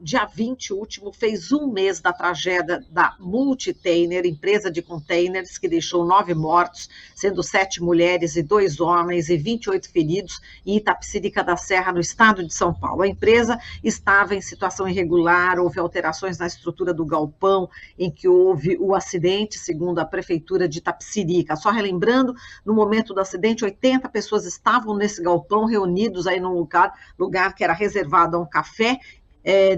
dia 20 último, fez um mês da tragédia da Multitainer, empresa de containers, que deixou 9 mortos, sendo 7 mulheres e 2 homens, e 28 feridos, em Itapecerica da Serra, no estado de São Paulo. A empresa estava em situação irregular, houve alterações na estrutura do galpão em que houve o acidente, segundo a prefeitura de Itapecerica. Só relembrando, no momento do acidente, 80 pessoas estavam nesse galpão, reunidos aí num lugar que era reservado a um café,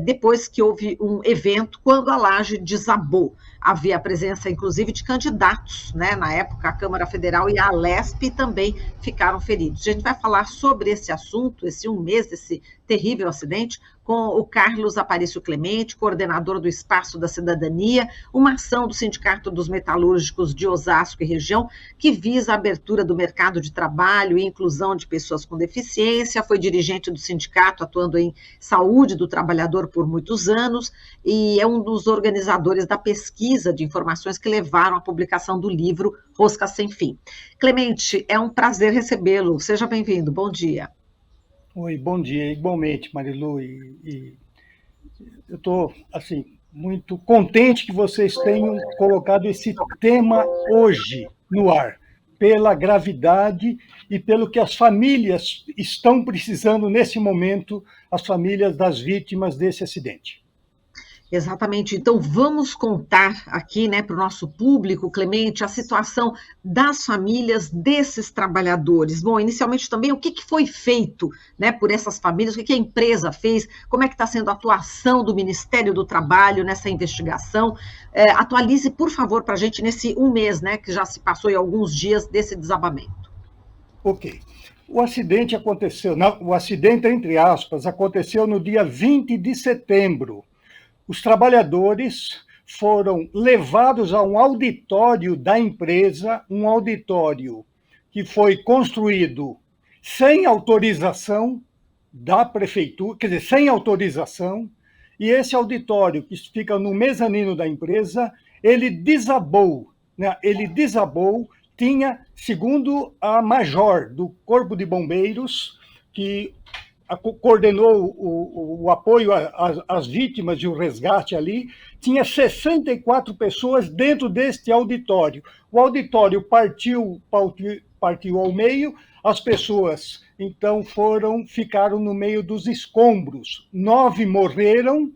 depois que houve um evento, quando a laje desabou. Havia a presença, inclusive, de candidatos, né? Na época, a Câmara Federal e a Alesp também ficaram feridos. A gente vai falar sobre esse assunto, esse um mês desse terrível acidente, com o Carlos Aparício Clemente, coordenador do Espaço da Cidadania, uma ação do Sindicato dos Metalúrgicos de Osasco e região, que visa a abertura do mercado de trabalho e inclusão de pessoas com deficiência. Foi dirigente do sindicato, atuando em saúde do trabalhador por muitos anos, e é um dos organizadores da pesquisa de informações que levaram à publicação do livro Rosca Sem Fim. Clemente, é um prazer recebê-lo. Seja bem-vindo. Bom dia. Oi, bom dia, igualmente, Marilu, e eu estou, assim, muito contente que vocês tenham colocado esse tema hoje no ar, pela gravidade e pelo que as famílias estão precisando nesse momento, as famílias das vítimas desse acidente. Exatamente. Então, vamos contar aqui, né, para o nosso público, Clemente, a situação das famílias desses trabalhadores. Bom, inicialmente também, o que foi feito, né, por essas famílias, o que a empresa fez, como é que está sendo a atuação do Ministério do Trabalho nessa investigação. Atualize, por favor, para a gente nesse um mês, né, que já se passou em alguns dias desse desabamento. Ok. O acidente aconteceu, o acidente, entre aspas, aconteceu no dia 20 de setembro. Os trabalhadores foram levados a um auditório da empresa, um auditório que foi construído sem autorização da prefeitura, quer dizer, sem autorização, e esse auditório, que fica no mezanino da empresa, ele desabou, né? Ele desabou, tinha, segundo a major do Corpo de Bombeiros, que coordenou o apoio às vítimas e o resgate ali, tinha 64 pessoas dentro deste auditório. O auditório partiu ao meio, as pessoas, então, ficaram no meio dos escombros. 9 morreram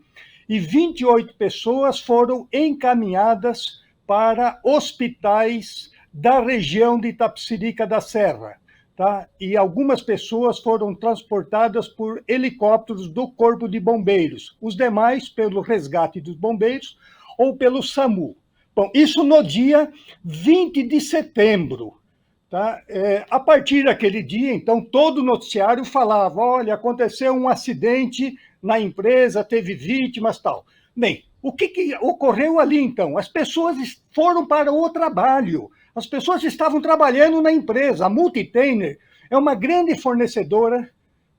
e 28 pessoas foram encaminhadas para hospitais da região de Itapecerica da Serra. Tá? E algumas pessoas foram transportadas por helicópteros do Corpo de Bombeiros, os demais pelo resgate dos bombeiros ou pelo SAMU. Bom, isso no dia 20 de setembro. Tá? A partir daquele dia, então, todo o noticiário falava, olha, aconteceu um acidente na empresa, teve vítimas, tal. Bem, o que ocorreu ali, então? As pessoas foram para o trabalho. As pessoas estavam trabalhando na empresa. A Multitainer é uma grande fornecedora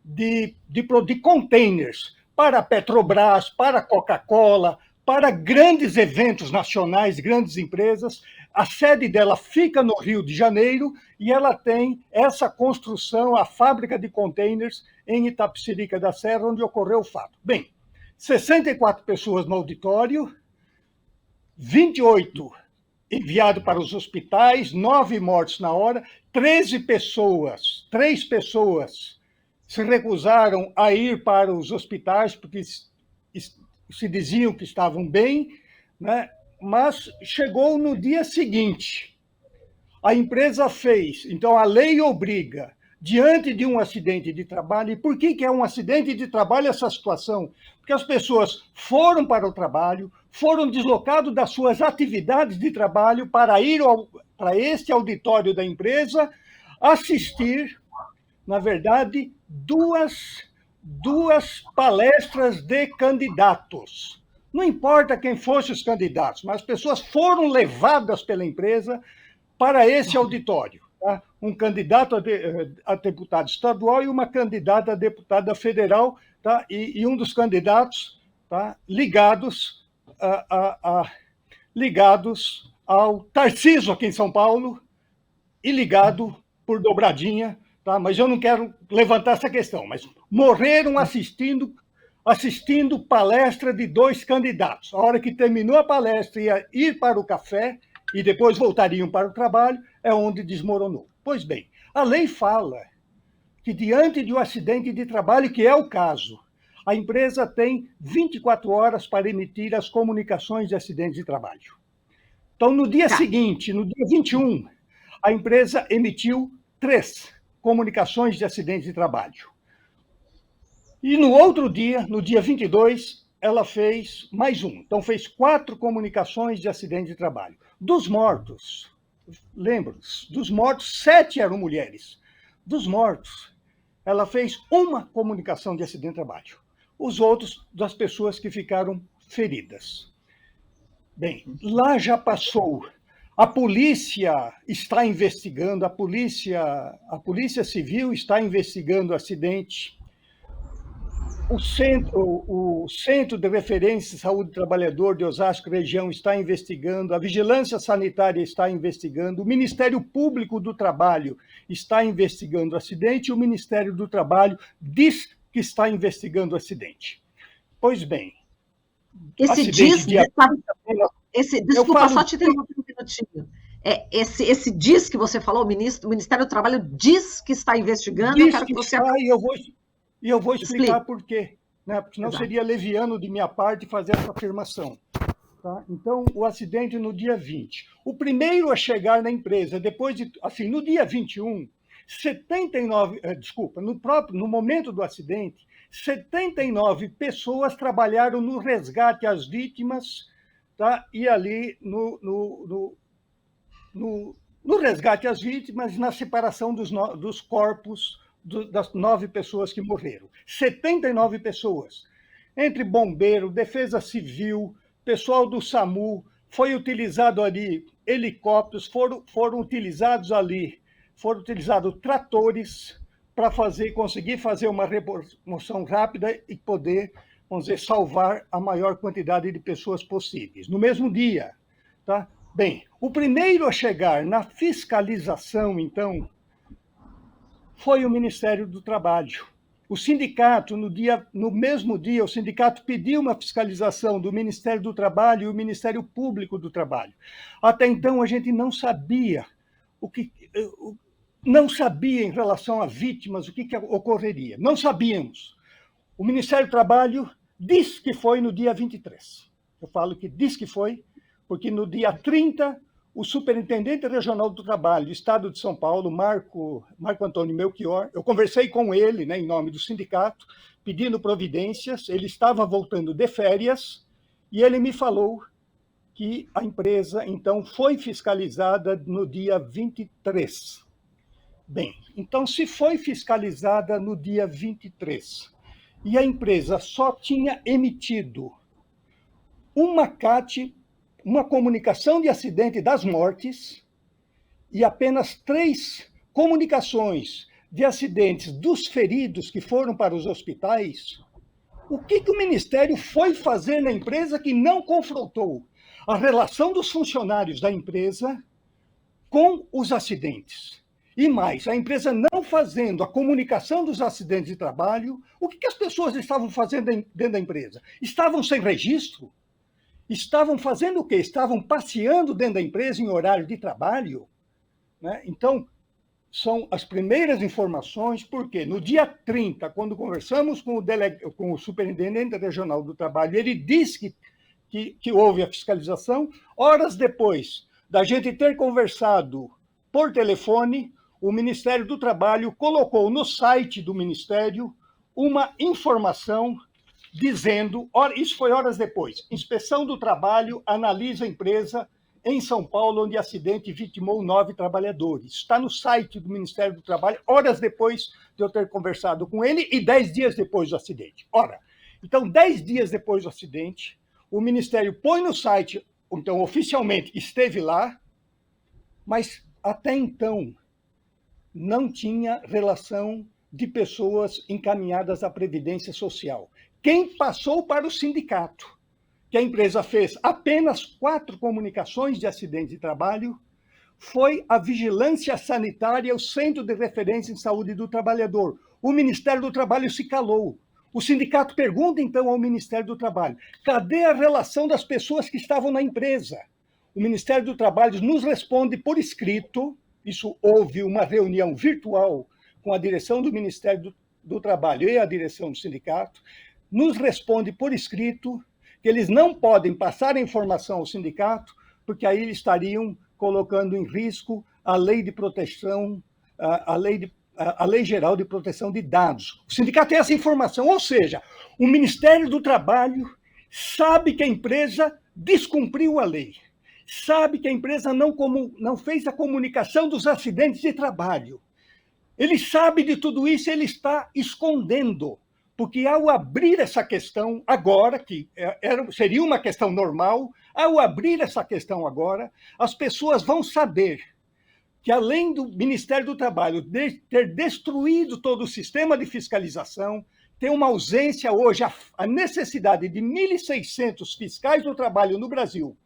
de containers para a Petrobras, para a Coca-Cola, para grandes eventos nacionais, grandes empresas. A sede dela fica no Rio de Janeiro e ela tem essa construção, a fábrica de containers em Itapecerica da Serra, onde ocorreu o fato. Bem, 64 pessoas no auditório, 28 enviado para os hospitais, 9 mortes na hora, 3 pessoas se recusaram a ir para os hospitais porque se diziam que estavam bem, né? Mas chegou no dia seguinte. A empresa fez, então a lei obriga, diante de um acidente de trabalho, e por que é um acidente de trabalho essa situação? Porque as pessoas foram para o trabalho, foram deslocados das suas atividades de trabalho para ir para este auditório da empresa, assistir, na verdade, duas palestras de candidatos. Não importa quem fossem os candidatos, mas as pessoas foram levadas pela empresa para esse auditório. Tá? Um candidato a deputado estadual e uma candidata a deputada federal, tá? E um dos candidatos, tá? ligados ao Tarcísio aqui em São Paulo e ligado por dobradinha, tá? Mas eu não quero levantar essa questão, mas morreram assistindo assistindo palestra de 2 candidatos. A hora que terminou a palestra, ia ir para o café e depois voltariam para o trabalho, é onde desmoronou. Pois bem, a lei fala que diante de um acidente de trabalho, que é o caso, a empresa tem 24 horas para emitir as comunicações de acidente de trabalho. Então, no dia seguinte, no dia 21, a empresa emitiu 3 comunicações de acidente de trabalho. E no outro dia, no dia 22, ela fez mais um. Então, fez 4 comunicações de acidente de trabalho. Dos mortos, lembra-se, dos mortos, 7 eram mulheres. Dos mortos, ela fez uma comunicação de acidente de trabalho. Os outros, das pessoas que ficaram feridas. Bem, lá já passou. A polícia está investigando, a polícia civil está investigando o acidente. O Centro de Referência de Saúde do Trabalhador de Osasco Região está investigando, a Vigilância Sanitária está investigando, o Ministério Público do Trabalho está investigando o acidente e o Ministério do Trabalho diz que está investigando o acidente. Pois bem, esse diz... Desculpa, só te interromper um minutinho. Esse diz que você falou, o Ministério do Trabalho diz que está investigando, diz eu quero que você... E eu vou explicar por quê, né? Porque senão seria leviano de minha parte fazer essa afirmação. Tá? Então, o acidente no dia 20. O primeiro a chegar na empresa, depois de, assim, no dia 21, 79, no momento do acidente, 79 pessoas trabalharam no resgate às vítimas, tá? E ali no resgate às vítimas, na separação dos corpos das 9 pessoas que morreram. 79 pessoas. Entre bombeiro, defesa civil, pessoal do SAMU, foi utilizado ali helicópteros, foram utilizados tratores para conseguir fazer uma remoção rápida e poder, vamos dizer, salvar a maior quantidade de pessoas possíveis. No mesmo dia, tá? Bem, o primeiro a chegar na fiscalização, então, foi o Ministério do Trabalho. O sindicato, no mesmo dia, o sindicato pediu uma fiscalização do Ministério do Trabalho e o Ministério Público do Trabalho. Até então, a gente não sabia em relação a vítimas o que ocorreria. Não sabíamos. O Ministério do Trabalho diz que foi no dia 23. Eu falo que diz que foi, porque no dia 30, o superintendente regional do trabalho do Estado de São Paulo, Marco Antônio Melchior, eu conversei com ele, né, em nome do sindicato, pedindo providências, ele estava voltando de férias, e ele me falou que a empresa, então, foi fiscalizada no dia 23. Bem, então, se foi fiscalizada no dia 23, e a empresa só tinha emitido uma CAT, uma comunicação de acidente das mortes, e apenas 3 comunicações de acidentes dos feridos que foram para os hospitais, o que o Ministério foi fazer na empresa que não confrontou a relação dos funcionários da empresa com os acidentes? E mais, a empresa não fazendo a comunicação dos acidentes de trabalho, o que as pessoas estavam fazendo dentro da empresa? Estavam sem registro? Estavam fazendo o quê? Estavam passeando dentro da empresa em horário de trabalho? Né? Então, são as primeiras informações, porque no dia 30, quando conversamos com o superintendente regional do trabalho, ele disse que houve a fiscalização. Horas depois da gente ter conversado por telefone, o Ministério do Trabalho colocou no site do Ministério uma informação dizendo, isso foi horas depois, Inspeção do Trabalho analisa a empresa em São Paulo, onde acidente vitimou 9 trabalhadores. Está no site do Ministério do Trabalho, horas depois de eu ter conversado com ele e 10 dias depois do acidente. Ora, então, 10 dias depois do acidente, o Ministério põe no site, então, oficialmente esteve lá, mas até então não tinha relação de pessoas encaminhadas à Previdência Social. Quem passou para o sindicato, que a empresa fez apenas 4 comunicações de acidente de trabalho, foi a Vigilância Sanitária, o Centro de Referência em Saúde do Trabalhador. O Ministério do Trabalho se calou. O sindicato pergunta, então, ao Ministério do Trabalho: cadê a relação das pessoas que estavam na empresa? O Ministério do Trabalho nos responde por escrito. Isso, houve uma reunião virtual com a direção do Ministério do Trabalho e a direção do sindicato, nos responde por escrito que eles não podem passar a informação ao sindicato, porque aí eles estariam colocando em risco a lei de proteção, a lei geral de proteção de dados. O sindicato tem essa informação, ou seja, o Ministério do Trabalho sabe que a empresa descumpriu a lei, sabe que a empresa não fez a comunicação dos acidentes de trabalho. Ele sabe de tudo isso e ele está escondendo, porque ao abrir essa questão agora, que seria uma questão normal, ao abrir essa questão agora, as pessoas vão saber que, além do Ministério do Trabalho ter destruído todo o sistema de fiscalização, tem uma ausência hoje, a necessidade de 1.600 fiscais do trabalho no Brasil,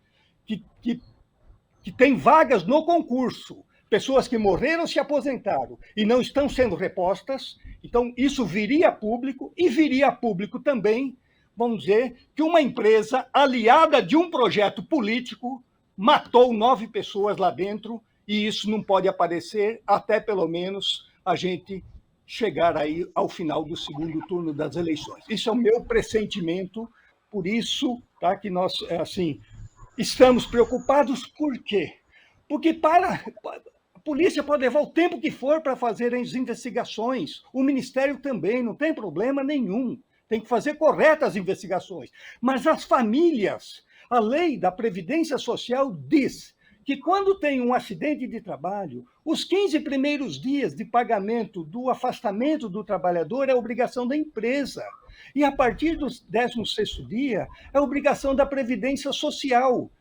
que tem vagas no concurso, pessoas que morreram, se aposentaram e não estão sendo repostas. Então, isso viria a público, e viria a público também, vamos dizer, que uma empresa aliada de um projeto político matou 9 pessoas lá dentro, e isso não pode aparecer até, pelo menos, a gente chegar aí ao final do segundo turno das eleições. Isso é o meu pressentimento, por isso, tá, que nós, assim, estamos preocupados. Por quê? Porque a polícia pode levar o tempo que for para fazer as investigações, o Ministério também, não tem problema nenhum, tem que fazer corretas investigações. Mas as famílias, a lei da Previdência Social diz que quando tem um acidente de trabalho, os 15 primeiros dias de pagamento do afastamento do trabalhador é obrigação da empresa. E a partir do 16º dia, é obrigação da Previdência Social,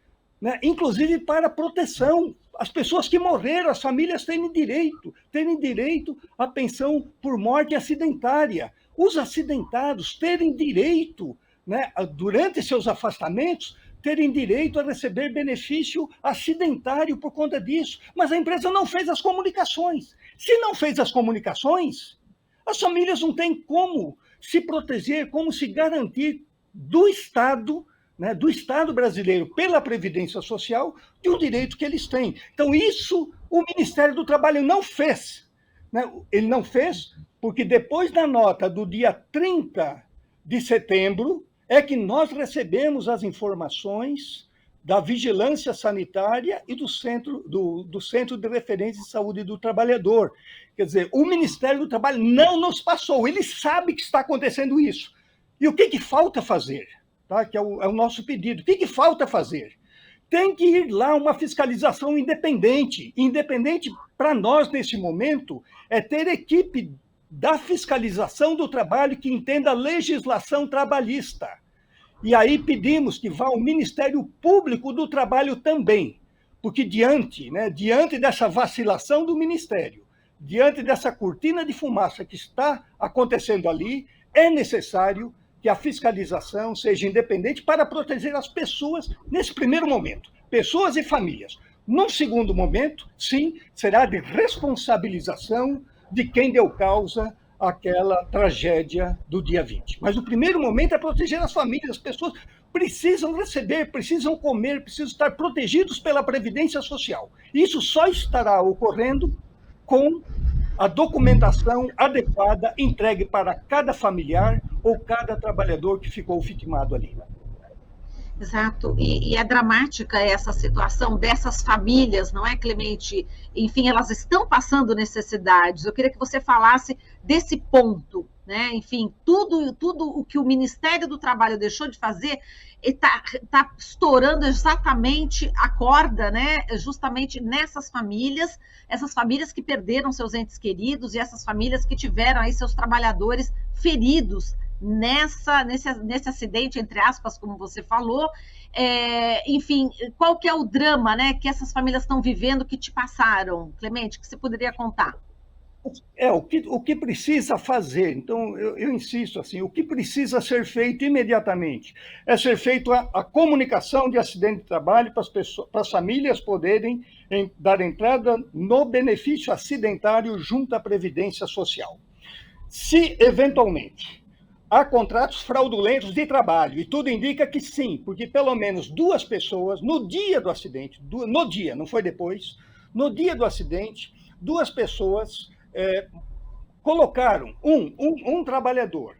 né? Inclusive para proteção. As pessoas que morreram, as famílias terem direito à pensão por morte acidentária. Os acidentados terem direito, né, durante seus afastamentos, terem direito a receber benefício acidentário por conta disso. Mas a empresa não fez as comunicações. Se não fez as comunicações, as famílias não têm como se proteger, como se garantir do Estado, né, do Estado brasileiro, pela Previdência Social, de um direito que eles têm. Então, isso o Ministério do Trabalho não fez. Né? Ele não fez porque depois da nota do dia 30 de setembro, é que nós recebemos as informações da Vigilância Sanitária e do Centro de Referência de Saúde do Trabalhador. Quer dizer, o Ministério do Trabalho não nos passou, ele sabe que está acontecendo isso. E o que falta fazer? Tá? Que é o nosso pedido. O que falta fazer? Tem que ir lá uma fiscalização independente. Independente, para nós, nesse momento, é ter equipe da fiscalização do trabalho que entenda a legislação trabalhista. E aí pedimos que vá ao Ministério Público do Trabalho também, porque diante dessa vacilação do Ministério, diante dessa cortina de fumaça que está acontecendo ali, é necessário que a fiscalização seja independente para proteger as pessoas nesse primeiro momento, pessoas e famílias. Num segundo momento, sim, será de responsabilização de quem deu causa àquela tragédia do dia 20. Mas o primeiro momento é proteger as famílias, as pessoas precisam receber, precisam comer, precisam estar protegidos pela Previdência Social. Isso só estará ocorrendo com a documentação adequada entregue para cada familiar ou cada trabalhador que ficou vitimado ali. Exato, e é dramática essa situação dessas famílias, não é, Clemente? Enfim, elas estão passando necessidades. Eu queria que você falasse desse ponto, né? Enfim, tudo o que o Ministério do Trabalho deixou de fazer está estourando exatamente a corda, né? Justamente nessas famílias, essas famílias que perderam seus entes queridos e essas famílias que tiveram aí seus trabalhadores feridos nesse acidente, entre aspas, como você falou. Enfim, qual que é o drama, né, que essas famílias estão vivendo, que te passaram, Clemente, que você poderia contar? O que precisa fazer, então eu insisto assim, o que precisa ser feito imediatamente é ser feito a comunicação de acidente de trabalho para as famílias poderem dar entrada no benefício acidentário junto à Previdência Social. Se, eventualmente, há contratos fraudulentos de trabalho, e tudo indica que sim, porque pelo menos 2 pessoas, no dia do acidente, no dia, não foi depois, no dia do acidente, 2 pessoas colocaram, um trabalhador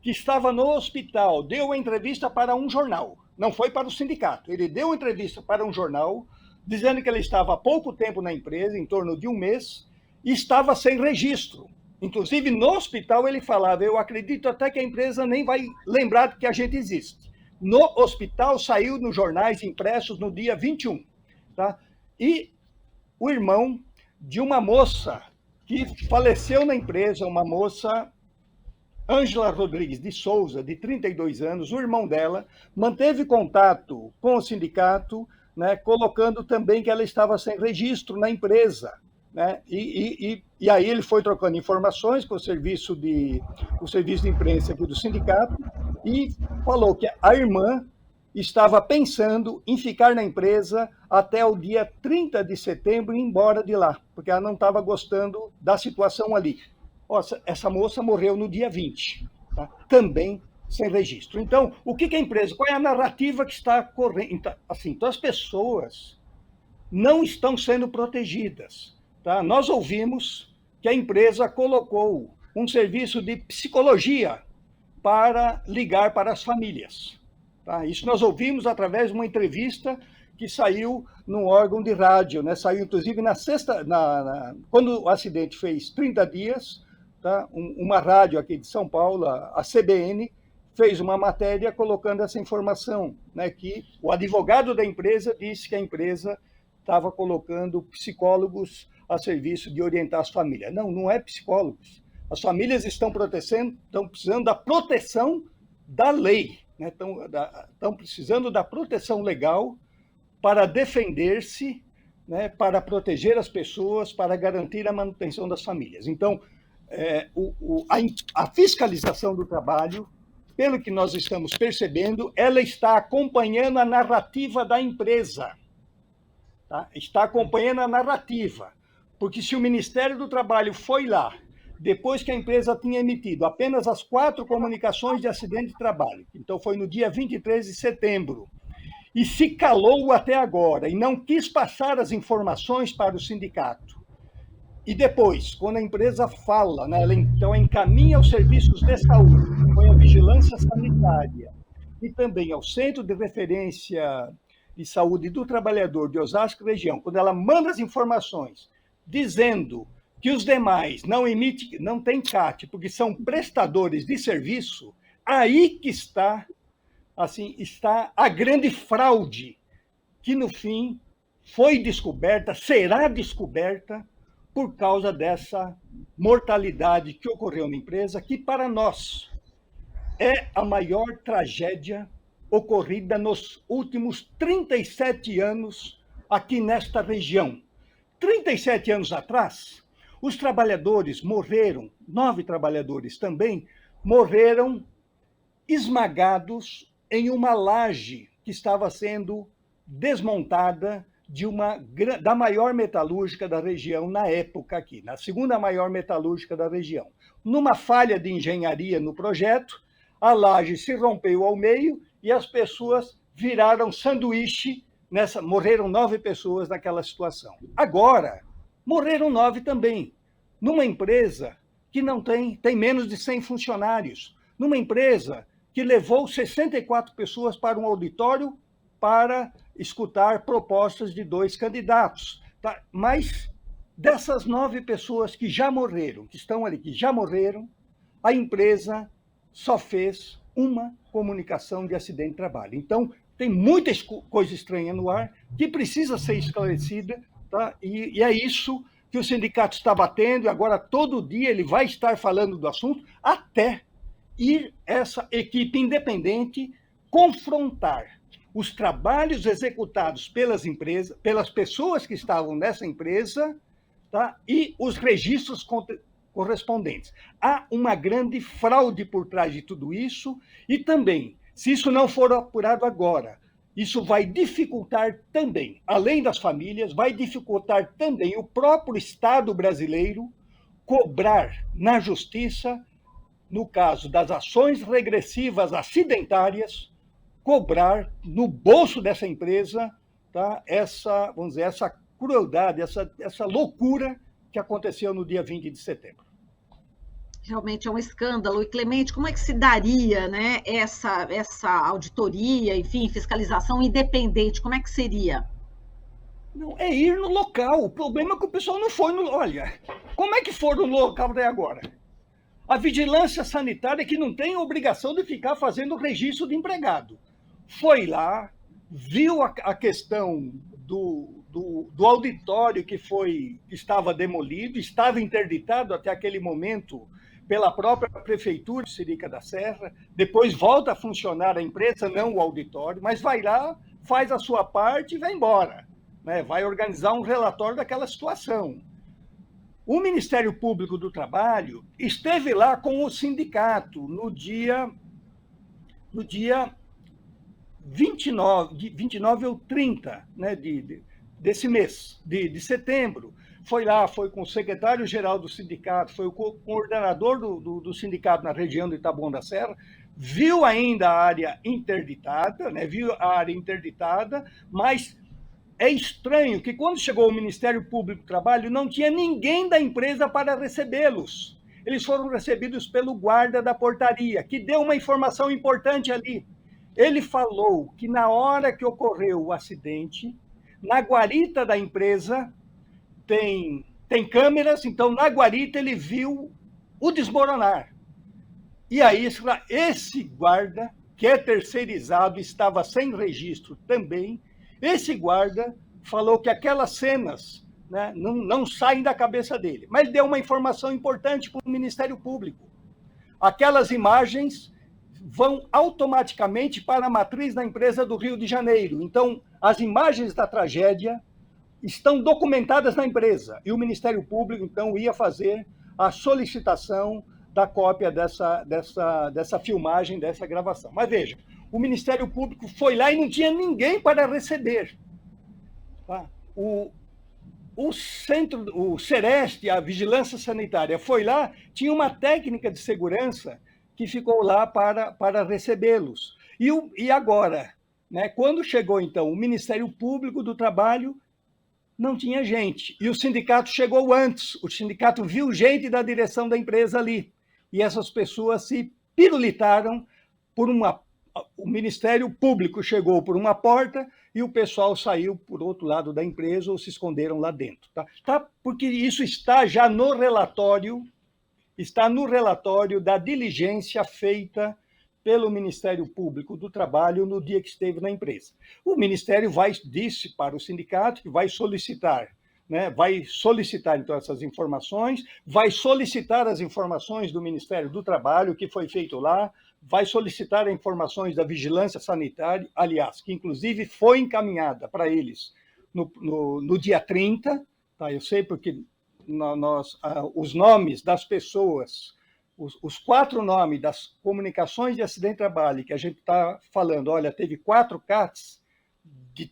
que estava no hospital, deu uma entrevista para um jornal, não foi para o sindicato, ele deu uma entrevista para um jornal, dizendo que ele estava há pouco tempo na empresa, em torno de um mês, e estava sem registro. Inclusive, no hospital, ele falava, eu acredito até que a empresa nem vai lembrar que a gente existe. No hospital, saiu nos jornais impressos no dia 21. Tá? E o irmão de uma moça que faleceu na empresa, uma moça, Ângela Rodrigues de Souza, de 32 anos, o irmão dela, manteve contato com o sindicato, né, colocando também que ela estava sem registro na empresa. Né? E aí ele foi trocando informações com o serviço de imprensa aqui do sindicato e falou que a irmã estava pensando em ficar na empresa até o dia 30 de setembro e ir embora de lá, porque ela não estava gostando da situação ali. Nossa, essa moça morreu no dia 20, tá? Também sem registro. Então, o que a empresa, qual é a narrativa que está correndo? Então, as pessoas não estão sendo protegidas. Tá? Nós ouvimos que a empresa colocou um serviço de psicologia para ligar para as famílias. Tá? Isso nós ouvimos através de uma entrevista que saiu num órgão de rádio, né? Saiu, inclusive, na sexta, quando o acidente fez 30 dias, tá? Uma rádio aqui de São Paulo, a CBN, fez uma matéria colocando essa informação, né? Que o advogado da empresa disse que a empresa estava colocando psicólogos a serviço de orientar as famílias. Não, não é psicólogos. As famílias estão precisando da proteção da lei, né? Estão precisando da proteção legal para defender-se, né? Para proteger as pessoas, para garantir a manutenção das famílias. Então, a fiscalização do trabalho, pelo que nós estamos percebendo, ela está acompanhando a narrativa da empresa. Tá? Está acompanhando a narrativa. Porque se o Ministério do Trabalho foi lá, depois que a empresa tinha emitido apenas as 4 comunicações de acidente de trabalho, então foi no dia 23 de setembro, e se calou até agora, e não quis passar as informações para o sindicato, e depois, quando a empresa fala, né, ela então encaminha aos serviços de saúde, põe a vigilância sanitária, e também ao Centro de Referência de Saúde do Trabalhador de Osasco Região, quando ela manda as informações dizendo que os demais não têm CAT, porque são prestadores de serviço, aí que está a grande fraude, que no fim foi descoberta, será descoberta, por causa dessa mortalidade que ocorreu na empresa, que para nós é a maior tragédia ocorrida nos últimos 37 anos aqui nesta região. 37 anos atrás, os trabalhadores morreram, 9 trabalhadores também, morreram esmagados em uma laje que estava sendo desmontada da maior metalúrgica da região na época aqui, na segunda maior metalúrgica da região. Numa falha de engenharia no projeto, a laje se rompeu ao meio e as pessoas viraram sanduíche. Morreram 9 pessoas naquela situação. Agora, morreram 9 também, numa empresa que não tem menos de 100 funcionários, numa empresa que levou 64 pessoas para um auditório para escutar propostas de 2 candidatos. Tá? Mas dessas 9 pessoas que já morreram, que estão ali, que já morreram, a empresa só fez uma comunicação de acidente de trabalho. Então, tem muita coisa estranha no ar que precisa ser esclarecida, tá? E é isso que o sindicato está batendo, e agora todo dia ele vai estar falando do assunto, até ir essa equipe independente confrontar os trabalhos executados pelas empresas, pelas pessoas que estavam nessa empresa, tá? E os registros correspondentes. Há uma grande fraude por trás de tudo isso, e também, se isso não for apurado agora, isso vai dificultar também, além das famílias, vai dificultar também o próprio Estado brasileiro cobrar na justiça no caso das ações regressivas acidentárias, cobrar no bolso dessa empresa, tá, essa, vamos dizer, essa crueldade, essa loucura que aconteceu no dia 20 de setembro. Realmente é um escândalo. E, Clemente, como é que se daria, né, essa auditoria, enfim, fiscalização independente? Como é que seria? Não, é ir no local. O problema é que o pessoal não foi no... Olha, como é que foram no local até agora? A vigilância sanitária, que não tem obrigação de ficar fazendo registro de empregado, foi lá, viu a questão do auditório que estava demolido, estava interditado até aquele momento pela própria prefeitura de Sirica da Serra, depois volta a funcionar a empresa, não o auditório, mas vai lá, faz a sua parte e vai embora, né? Vai organizar um relatório daquela situação. O Ministério Público do Trabalho esteve lá com o sindicato no dia 29 ou 30, né, desse mês, de setembro. Foi lá, foi com o secretário-geral do sindicato, foi o coordenador do sindicato na região de Taboão da Serra, viu ainda a área interditada, né, mas é estranho que quando chegou o Ministério Público do Trabalho, não tinha ninguém da empresa para recebê-los. Eles foram recebidos pelo guarda da portaria, que deu uma informação importante ali. Ele falou que na hora que ocorreu o acidente, na guarita da empresa tem câmeras, então na guarita ele viu o desmoronar. E aí esse guarda, que é terceirizado, estava sem registro também. Esse guarda falou que aquelas cenas, né, não saem da cabeça dele, mas deu uma informação importante para o Ministério Público. Aquelas imagens vão automaticamente para a matriz da empresa do Rio de Janeiro. Então, as imagens da tragédia estão documentadas na empresa e o Ministério Público, então, ia fazer a solicitação da cópia dessa filmagem, dessa gravação. Mas veja, o Ministério Público foi lá e não tinha ninguém para receber. Tá? O Sereste, a Vigilância Sanitária, foi lá, tinha uma técnica de segurança que ficou lá para recebê-los. E agora, né, quando chegou, então, o Ministério Público do Trabalho, não tinha gente. E o sindicato chegou antes. O sindicato viu gente da direção da empresa ali. E essas pessoas se pirulitaram por uma... O Ministério Público chegou por uma porta e o pessoal saiu por outro lado da empresa ou se esconderam lá dentro. Tá? Porque isso está já no relatório, da diligência feita pelo Ministério Público do Trabalho no dia que esteve na empresa. O Ministério disse para o sindicato que vai solicitar, né, então essas informações, vai solicitar as informações do Ministério do Trabalho, que foi feito lá, vai solicitar as informações da Vigilância Sanitária, aliás, que inclusive foi encaminhada para eles no dia 30, tá? Eu sei porque os nomes das pessoas, os 4 nomes das comunicações de acidente de trabalho que a gente está falando, olha, teve 4 CATs, de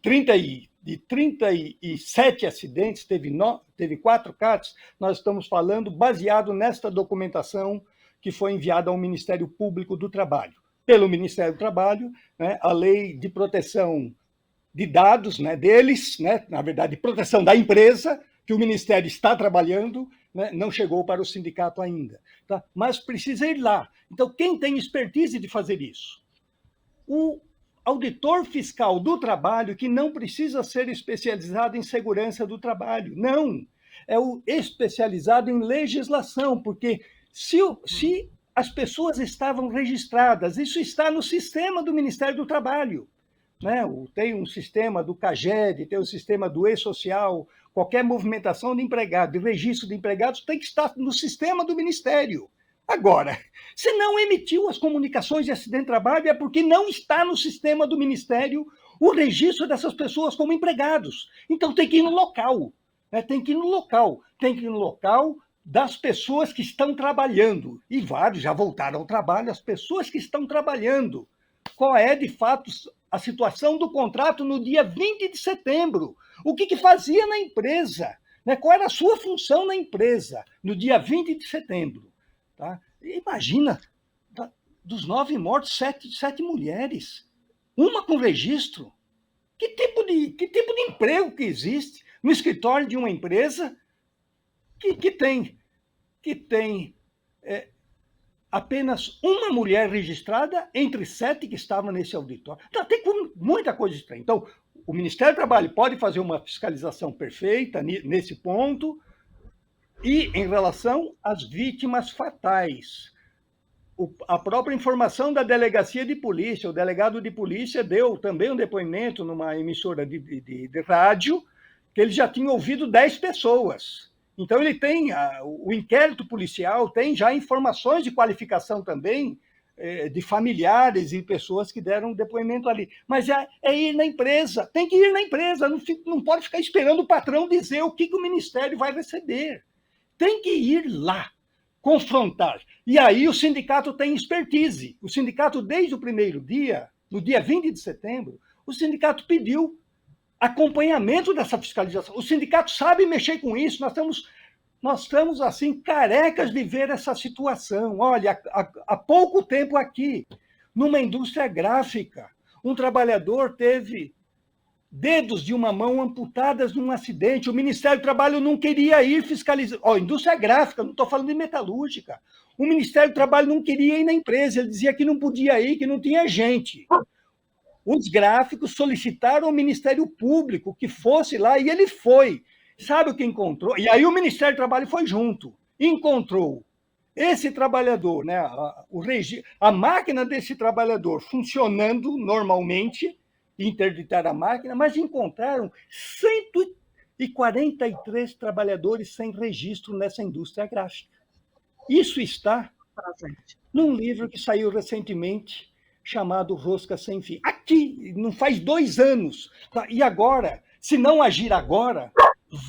37 acidentes, teve 4 CATs, nós estamos falando baseado nesta documentação que foi enviada ao Ministério Público do Trabalho. Pelo Ministério do Trabalho, né, a lei de proteção de dados, né, deles, né, na verdade, proteção da empresa, que o Ministério está trabalhando, né, não chegou para o sindicato ainda. Tá? Mas precisa ir lá. Então, quem tem expertise de fazer isso? O auditor fiscal do trabalho, que não precisa ser especializado em segurança do trabalho. Não. É o especializado em legislação, porque se as pessoas estavam registradas, isso está no sistema do Ministério do Trabalho. Né? Tem um sistema do CAGED, tem um sistema do E-Social, qualquer movimentação de empregado, de registro de empregados, tem que estar no sistema do Ministério. Agora, se não emitiu as comunicações de acidente de trabalho, é porque não está no sistema do Ministério o registro dessas pessoas como empregados. Então tem que ir no local, né? Tem que ir no local das pessoas que estão trabalhando. E vários já voltaram ao trabalho, as pessoas que estão trabalhando. Qual é, de fato, a situação do contrato no dia 20 de setembro? O que fazia na empresa? Né? Qual era a sua função na empresa no dia 20 de setembro? Tá? Imagina Dos 9 mortos, 7 mulheres. Uma com registro. Que tipo de emprego que existe no escritório de uma empresa que tem apenas uma mulher registrada entre 7 que estavam nesse auditório? Então, tem muita coisa estranha. Então, o Ministério do Trabalho pode fazer uma fiscalização perfeita nesse ponto. E em relação às vítimas fatais, a própria informação da delegacia de polícia, o delegado de polícia deu também um depoimento numa emissora de rádio, que ele já tinha ouvido 10 pessoas. Então, ele tem o inquérito policial, tem já informações de qualificação também de familiares e pessoas que deram depoimento ali. Mas é ir na empresa, tem que ir na empresa, não pode ficar esperando o patrão dizer o que o Ministério vai receber. Tem que ir lá, confrontar. E aí o sindicato tem expertise. O sindicato, desde o primeiro dia, no dia 20 de setembro, o sindicato pediu acompanhamento dessa fiscalização. O sindicato sabe mexer com isso. Nós estamos assim, carecas de ver essa situação. Olha, há pouco tempo aqui, numa indústria gráfica, um trabalhador teve dedos de uma mão amputadas num acidente. O Ministério do Trabalho não queria ir fiscalizar. Indústria gráfica, não estou falando de metalúrgica. O Ministério do Trabalho não queria ir na empresa, ele dizia que não podia ir, que não tinha gente. Os gráficos solicitaram ao Ministério Público que fosse lá, e ele foi. Sabe o que encontrou? E aí o Ministério do Trabalho foi junto. Encontrou esse trabalhador, né, a máquina desse trabalhador funcionando normalmente, interditaram a máquina, mas encontraram 143 trabalhadores sem registro nessa indústria gráfica. Isso está num livro que saiu recentemente, chamado Rosca Sem Fim. Aqui, não faz 2 anos. Tá? E agora, se não agir agora,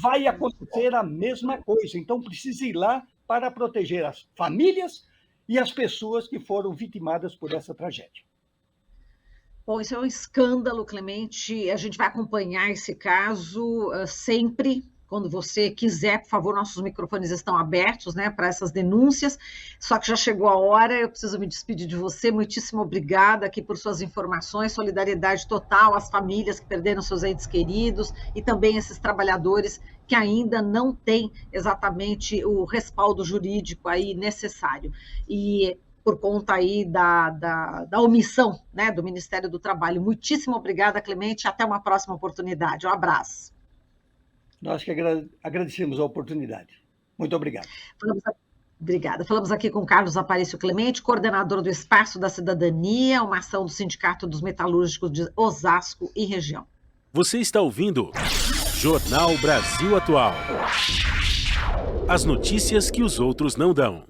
vai acontecer a mesma coisa. Então, precisa ir lá para proteger as famílias e as pessoas que foram vitimadas por essa tragédia. Bom, isso é um escândalo, Clemente. A gente vai acompanhar esse caso sempre. Quando você quiser, por favor, nossos microfones estão abertos, né, para essas denúncias. Só que já chegou a hora, eu preciso me despedir de você. Muitíssimo obrigada aqui por suas informações, solidariedade total às famílias que perderam seus entes queridos e também esses trabalhadores que ainda não têm exatamente o respaldo jurídico aí necessário. E por conta aí da omissão, né, do Ministério do Trabalho. Muitíssimo obrigada, Clemente. Até uma próxima oportunidade. Um abraço. Nós que agradecemos a oportunidade. Muito obrigado. Obrigada. Falamos aqui com Carlos Aparício Clemente, coordenador do Espaço da Cidadania, uma ação do Sindicato dos Metalúrgicos de Osasco e região. Você está ouvindo Jornal Brasil Atual. As notícias que os outros não dão.